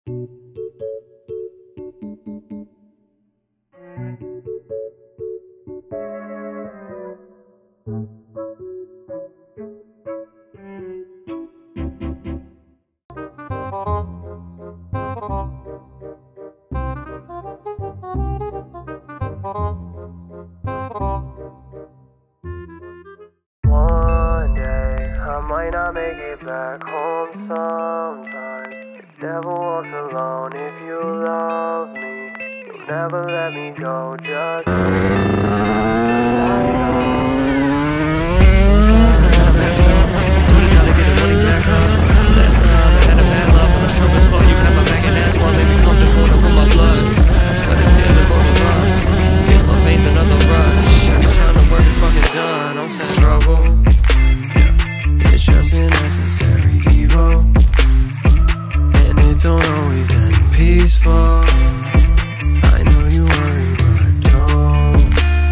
Make it back home sometimes. The devil walks alone. If you love me, you'll never let me go. Just sometimes I gotta mess up. Do the job to get the money back up. Last time I had a bad luck. When the shrimp was full, you had my back and ass. Well, made me comfortable to put my blood. Sweat and tears of both of us. Here's my veins, another rush. Every time the work is fucking done, I'm saying struggle. It's just an necessary evil, and it don't always end peaceful. I know you worry, but don't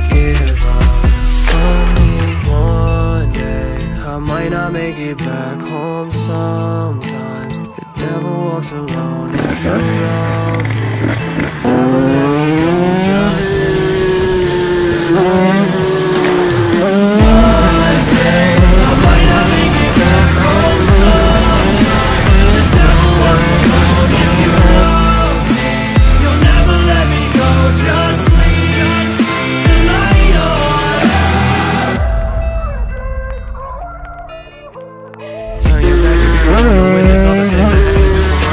give up on me. One day I might not make it back home sometimes. The devil walks alone. If you love me, never let me go. Just leave the light on. One day I might not make it back home sometimes. The devil walks alone. If you love me, you'll never let me go. Just leave the light on. Turn your back if you don't want to witness all the things I had to do for us.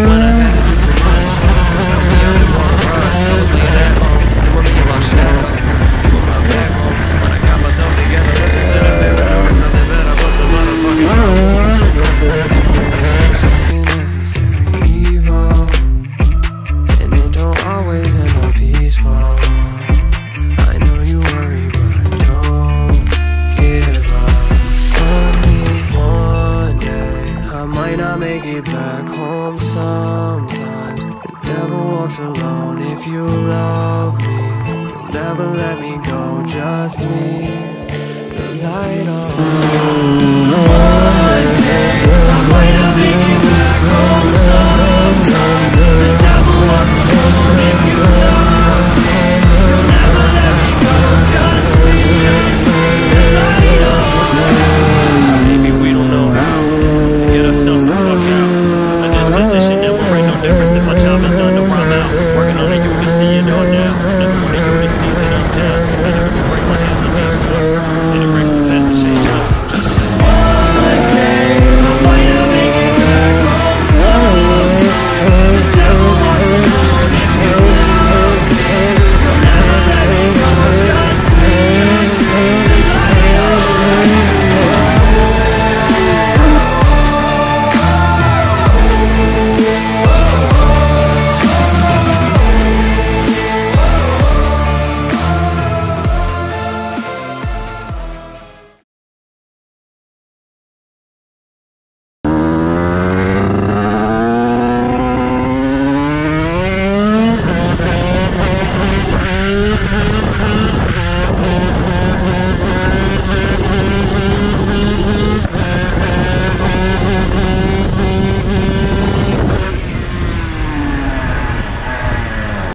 When I had to do too much, got me out and on a rush. I was laying at home, doing me in my shadow, doing my backbone. When I got myself together, looked into the mirror, noticed nothing better but some motherfucking trouble. It's just a necessary evil, and it don't always end up peaceful. I know you worry, but don't give up on me. One day I might not make it back home sometimes. The devil walks alone. If you love me, you'll never let me go. Just leave the light on. One day I might not make it back home.